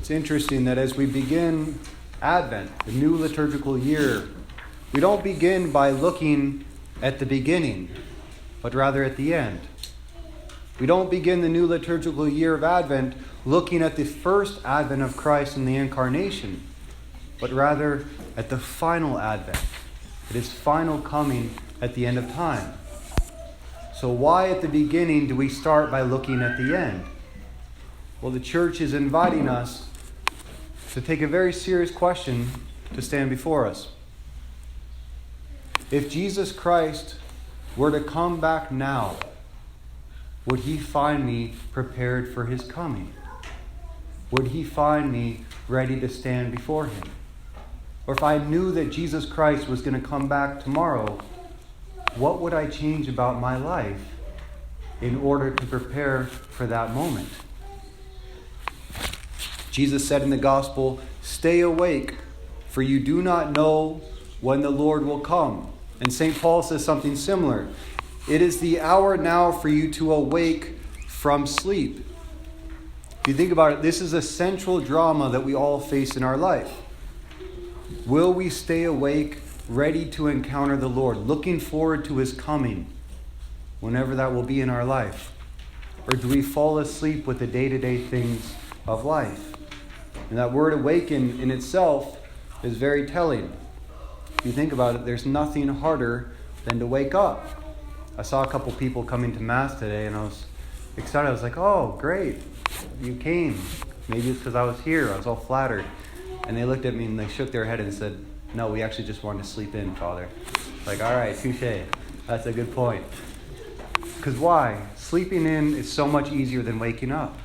It's interesting that as we begin Advent, the new liturgical year, we don't begin by looking at the beginning, but rather at the end. We don't begin the new liturgical year of Advent looking at the first advent of Christ in the Incarnation, but rather at the final advent, at his final coming at the end of time. So why at the beginning do we start by looking at the end? Well, the church is inviting us to take a very serious question to stand before us. If Jesus Christ were to come back now, would he find me prepared for his coming? Would he find me ready to stand before him? Or if I knew that Jesus Christ was going to come back tomorrow, what would I change about my life in order to prepare for that moment? Jesus said in the gospel, "Stay awake, for you do not know when the Lord will come." And St. Paul says something similar. It is the hour now for you to awake from sleep. If you think about it, this is a central drama that we all face in our life. Will we stay awake, ready to encounter the Lord, looking forward to his coming, whenever that will be in our life? Or do we fall asleep with the day-to-day things of life? And that word awaken in itself is very telling. If you think about it, there's nothing harder than to wake up. I saw a couple people coming to Mass today, and I was excited. I was like, "Oh, great, you came." Maybe it's because I was here. I was all flattered. And they looked at me and they shook their head and said, "No, we actually just wanted to sleep in, Father." Like, all right, touche. That's a good point. Because why? Sleeping in is so much easier than waking up.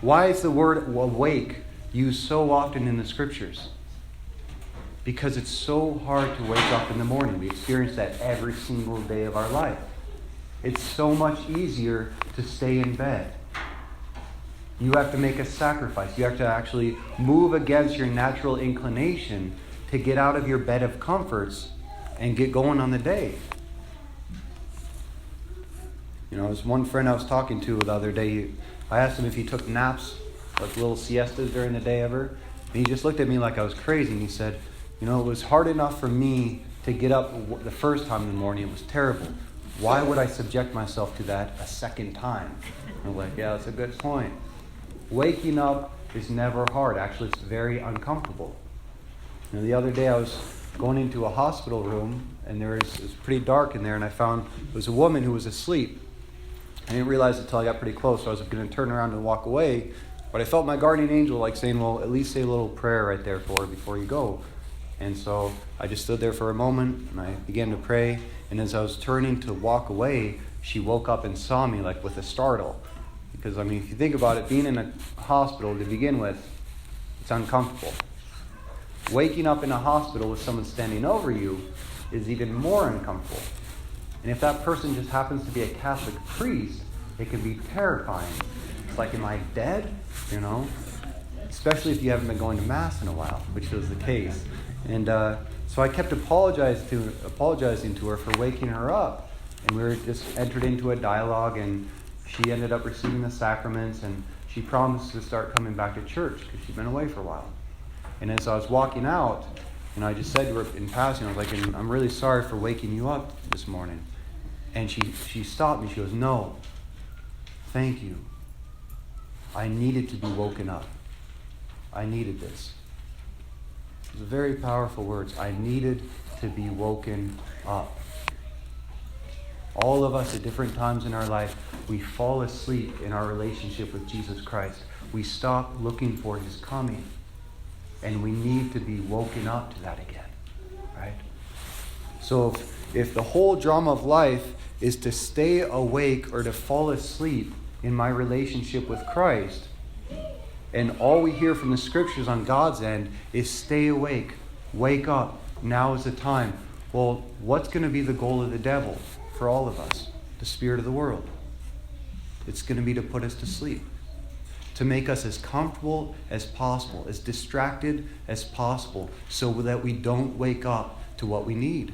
Why is the word awake used so often in the Scriptures? Because it's so hard to wake up in the morning. We experience that every single day of our life. It's so much easier to stay in bed. You have to make a sacrifice. You have to actually move against your natural inclination to get out of your bed of comforts and get going on the day. There's one friend I was talking to the other day. I asked him if he took naps, like little siestas during the day ever. And he just looked at me like I was crazy. And he said, it was hard enough for me to get up the first time in the morning. It was terrible. Why would I subject myself to that a second time? And I'm like, yeah, that's a good point. Waking up is never hard. Actually, it's very uncomfortable. The other day I was going into a hospital room, and it was pretty dark in there, and I found there was a woman who was asleep. I didn't realize it until I got pretty close, so I was going to turn around and walk away. But I felt my guardian angel saying, well, at least say a little prayer right there for her before you go. And so I just stood there for a moment, and I began to pray. And as I was turning to walk away, she woke up and saw me with a startle. Because, if you think about it, being in a hospital to begin with, it's uncomfortable. Waking up in a hospital with someone standing over you is even more uncomfortable. And if that person just happens to be a Catholic priest, it can be terrifying. It's like, am I dead? Especially if you haven't been going to Mass in a while, which was the case. And so I kept apologizing to her for waking her up. And we were just entered into a dialogue, and she ended up receiving the sacraments, and she promised to start coming back to church because she'd been away for a while. And as I was walking out, I just said to her in passing, I was like, "I'm really sorry for waking you up this morning." And she stopped me. She goes, "No, thank you. I needed to be woken up. I needed this." It was very powerful words. I needed to be woken up. All of us at different times in our life, we fall asleep in our relationship with Jesus Christ. We stop looking for his coming. And we need to be woken up to that again. Right? So if the whole drama of life is to stay awake or to fall asleep in my relationship with Christ, and all we hear from the Scriptures on God's end is stay awake, wake up, now is the time. Well, what's going to be the goal of the devil for all of us, the spirit of the world? It's going to be to put us to sleep, to make us as comfortable as possible, as distracted as possible, so that we don't wake up to what we need.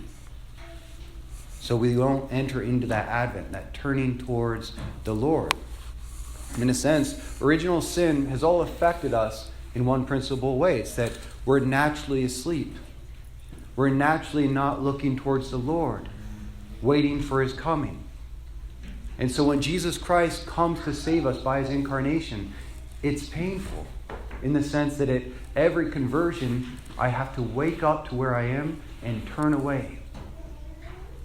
So we don't enter into that Advent, that turning towards the Lord. In a sense, original sin has all affected us in one principal way. It's that we're naturally asleep. We're naturally not looking towards the Lord, waiting for his coming. And so when Jesus Christ comes to save us by his incarnation, it's painful in the sense that at every conversion, I have to wake up to where I am and turn away.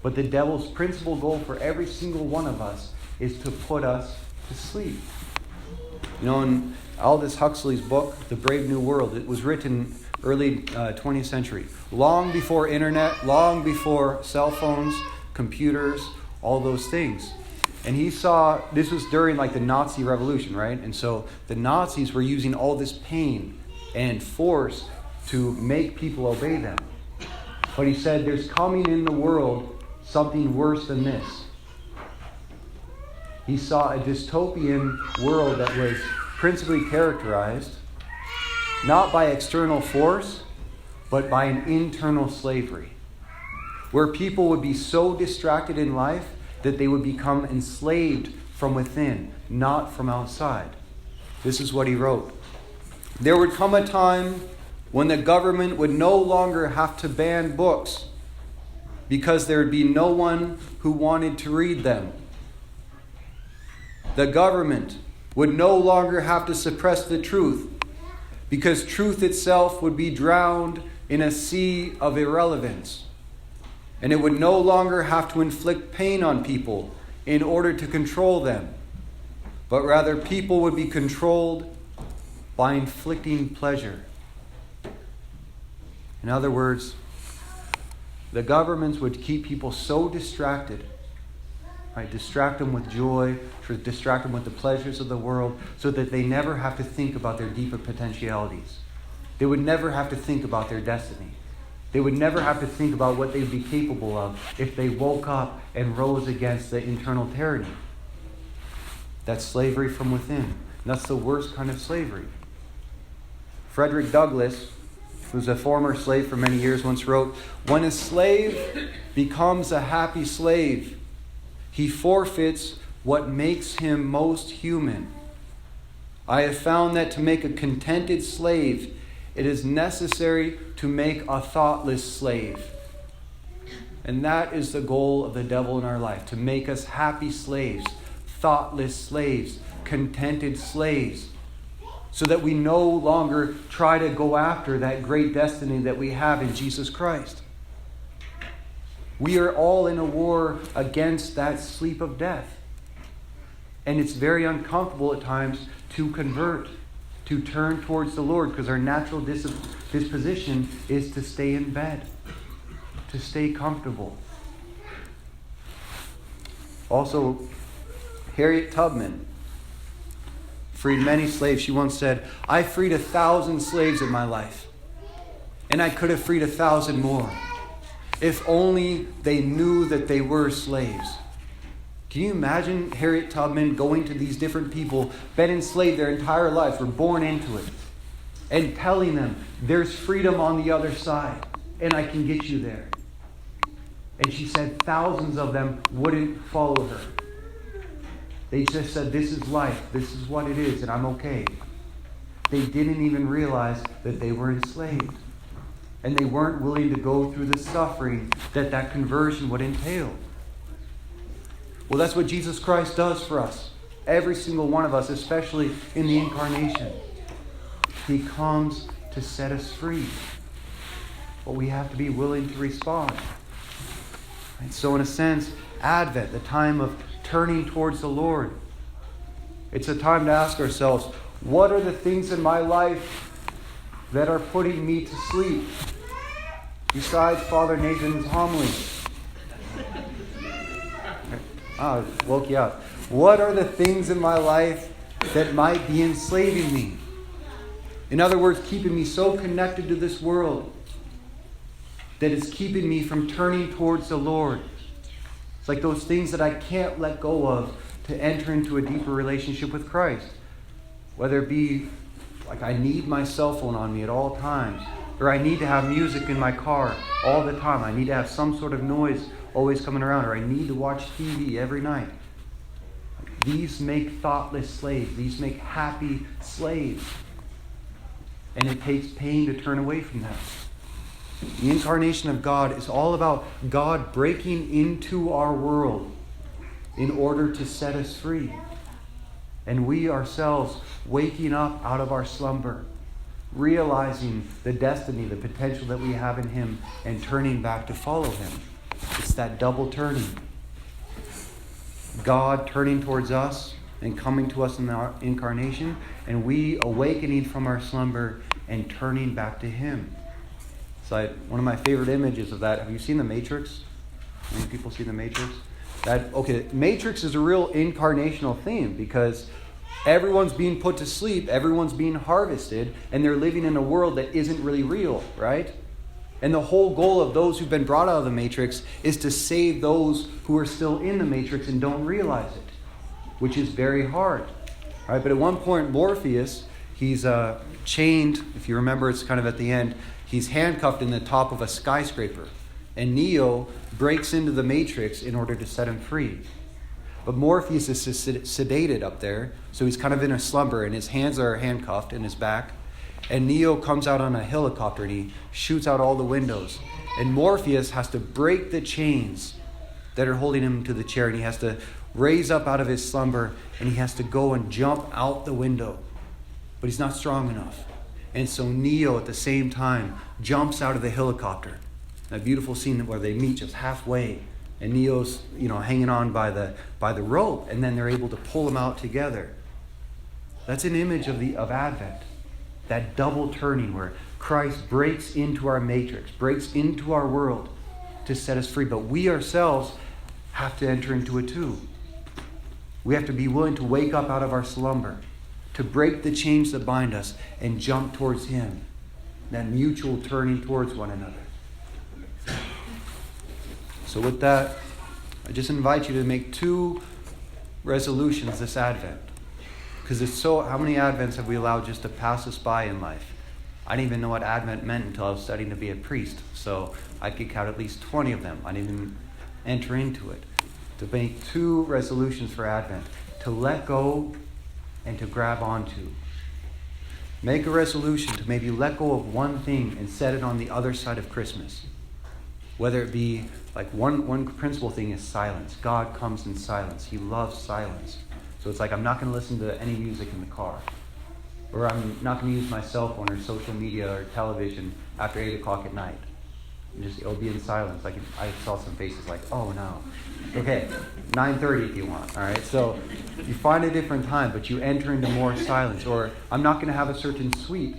But the devil's principal goal for every single one of us is to put us to sleep. You know, in Aldous Huxley's book, The Brave New World, it was written early 20th century, long before internet, long before cell phones, computers, all those things. And he saw, this was during like the Nazi Revolution, right? And so the Nazis were using all this pain and force to make people obey them. But he said, there's coming in the world something worse than this. He saw a dystopian world that was principally characterized not by external force, but by an internal slavery, where people would be so distracted in life that they would become enslaved from within, not from outside. This is what he wrote. There would come a time when the government would no longer have to ban books because there would be no one who wanted to read them. The government would no longer have to suppress the truth because truth itself would be drowned in a sea of irrelevance. And it would no longer have to inflict pain on people in order to control them, but rather people would be controlled by inflicting pleasure. In other words, the governments would keep people so distracted, right? Distract them with joy, distract them with the pleasures of the world, so that they never have to think about their deeper potentialities. They would never have to think about their destiny. They would never have to think about what they'd be capable of if they woke up and rose against the internal tyranny. That's slavery from within. And that's the worst kind of slavery. Frederick Douglass, who's a former slave for many years, once wrote, "When a slave becomes a happy slave, he forfeits what makes him most human. I have found that to make a contented slave, it is necessary to make a thoughtless slave." And that is the goal of the devil in our life, to make us happy slaves, thoughtless slaves, contented slaves, so that we no longer try to go after that great destiny that we have in Jesus Christ. We are all in a war against that sleep of death. And it's very uncomfortable at times to convert, to turn towards the Lord, because our natural disposition is to stay in bed, to stay comfortable. Also, Harriet Tubman freed many slaves. She once said, "I freed 1,000 slaves in my life, and I could have freed 1,000 more, if only they knew that they were slaves." Can you imagine Harriet Tubman going to these different people, been enslaved their entire lives, were born into it, and telling them, there's freedom on the other side, and I can get you there. And she said thousands of them wouldn't follow her. They just said, this is life, this is what it is, and I'm okay. They didn't even realize that they were enslaved. And they weren't willing to go through the suffering that conversion would entail. Well, that's what Jesus Christ does for us. Every single one of us, especially in the incarnation. He comes to set us free. But we have to be willing to respond. And so in a sense, Advent, the time of turning towards the Lord, it's a time to ask ourselves, what are the things in my life that are putting me to sleep? Besides Father Nathan's homily. Woke you up. What are the things in my life that might be enslaving me? In other words, keeping me so connected to this world that it's keeping me from turning towards the Lord. It's like those things that I can't let go of to enter into a deeper relationship with Christ. Whether it be like I need my cell phone on me at all times, or I need to have music in my car all the time. I need to have some sort of noise always coming around, or I need to watch TV every night. These make thoughtless slaves. These make happy slaves. And it takes pain to turn away from that. The incarnation of God is all about God breaking into our world in order to set us free. And we ourselves waking up out of our slumber, realizing the destiny, the potential that we have in Him, and turning back to follow Him. It's that double turning. God turning towards us and coming to us in the incarnation, and we awakening from our slumber and turning back to Him. So one of my favorite images of that, have you seen The Matrix? Many people see The Matrix? Matrix is a real incarnational theme because everyone's being put to sleep, everyone's being harvested, and they're living in a world that isn't really real, right? And the whole goal of those who've been brought out of the Matrix is to save those who are still in the Matrix and don't realize it, which is very hard. Right? But at one point, Morpheus, he's chained, if you remember, it's kind of at the end, he's handcuffed in the top of a skyscraper. And Neo breaks into the Matrix in order to set him free. But Morpheus is sedated up there, so he's kind of in a slumber, and his hands are handcuffed in his back. And Neo comes out on a helicopter, and he shoots out all the windows. And Morpheus has to break the chains that are holding him to the chair, and he has to raise up out of his slumber, and he has to go and jump out the window. But he's not strong enough. And so Neo, at the same time, jumps out of the helicopter. That beautiful scene where they meet just halfway. And Neo's, hanging on by the rope, and then they're able to pull him out together. That's an image of Advent. That double turning where Christ breaks into our matrix, breaks into our world to set us free. But we ourselves have to enter into it too. We have to be willing to wake up out of our slumber, to break the chains that bind us and jump towards Him. That mutual turning towards one another. So with that, I just invite you to make 2 resolutions this Advent. Because how many Advents have we allowed just to pass us by in life? I didn't even know what Advent meant until I was studying to be a priest. So I could count at least 20 of them. I didn't even enter into it. To make 2 resolutions for Advent. To let go and to grab onto. Make a resolution to maybe let go of one thing and set it on the other side of Christmas. Whether it be like one principal thing is silence. God comes in silence. He loves silence. So it's like I'm not going to listen to any music in the car. Or I'm not going to use my cell phone or social media or television after 8 o'clock at night. It'll be in silence. I saw some faces like, oh no. Okay, 9:30 if you want. All right, so you find a different time, but you enter into more silence. Or I'm not going to have a certain sweet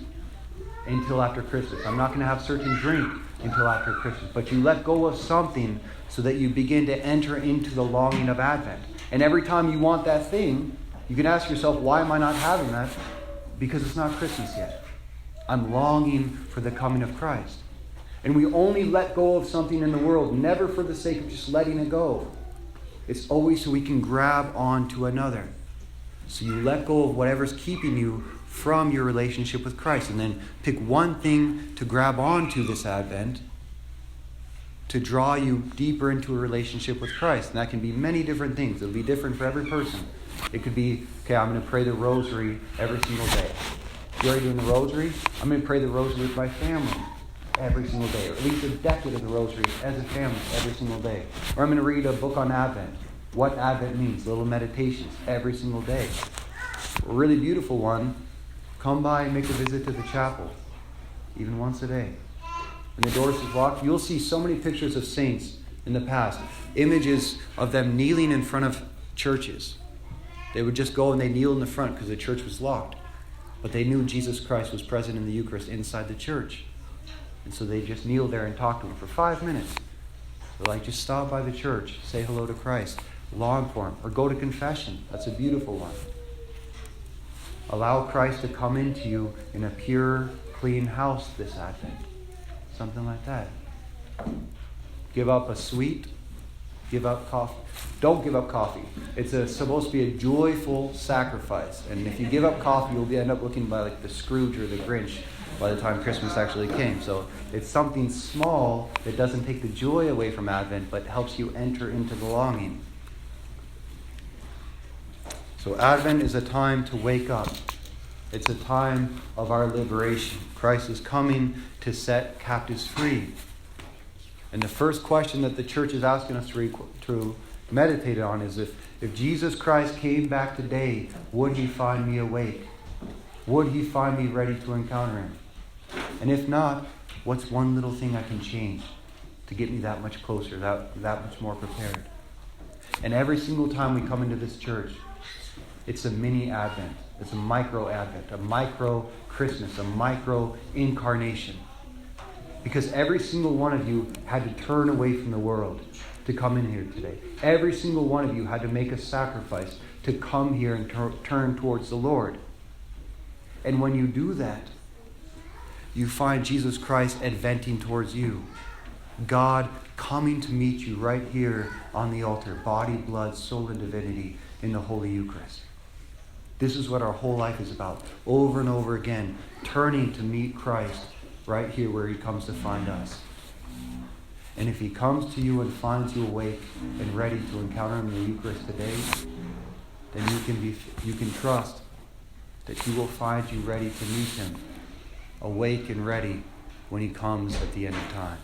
until after Christmas. I'm not going to have a certain drink until after Christmas. But you let go of something so that you begin to enter into the longing of Advent. And every time you want that thing, you can ask yourself, why am I not having that? Because it's not Christmas yet. I'm longing for the coming of Christ. And we only let go of something in the world, never for the sake of just letting it go. It's always so we can grab on to another. So you let go of whatever's keeping you from your relationship with Christ. And then pick one thing to grab onto this Advent to draw you deeper into a relationship with Christ. And that can be many different things. It'll be different for every person. It could be, okay, I'm going to pray the rosary every single day. If you're already doing the rosary, I'm going to pray the rosary with my family every single day. Or at least a decade of the rosary as a family every single day. Or I'm going to read a book on Advent. What Advent means. Little meditations every single day. A really beautiful one. Come by and make a visit to the chapel. Even once a day. When the doors is locked, you'll see so many pictures of saints in the past. Images of them kneeling in front of churches. They would just go and they kneel in the front because the church was locked. But they knew Jesus Christ was present in the Eucharist inside the church. And so they just kneel there and talk to Him for 5 minutes. They're like, just stop by the church, say hello to Christ, long for Him, or go to confession. That's a beautiful one. Allow Christ to come into you in a pure, clean house this Advent. Something like that. Give up a sweet. Give up coffee. Don't give up coffee. It's supposed to be a joyful sacrifice. And if you give up coffee, you'll end up looking like the Scrooge or the Grinch by the time Christmas actually came. So it's something small that doesn't take the joy away from Advent, but helps you enter into the longing. So Advent is a time to wake up. It's a time of our liberation. Christ is coming to set captives free. And the first question that the church is asking us to meditate on is, if Jesus Christ came back today, would he find me awake? Would he find me ready to encounter him? And if not, what's one little thing I can change to get me that much closer, that much more prepared? And every single time we come into this church, it's a mini Advent. It's a micro Advent, a micro Christmas, a micro incarnation. Because every single one of you had to turn away from the world to come in here today. Every single one of you had to make a sacrifice to come here and turn towards the Lord. And when you do that, you find Jesus Christ adventing towards you. God coming to meet you right here on the altar, body, blood, soul, and divinity in the Holy Eucharist. This is what our whole life is about. Over and over again, turning to meet Christ right here where he comes to find us. And if he comes to you and finds you awake and ready to encounter him in the Eucharist today, then you can trust that he will find you ready to meet him, awake and ready when he comes at the end of time.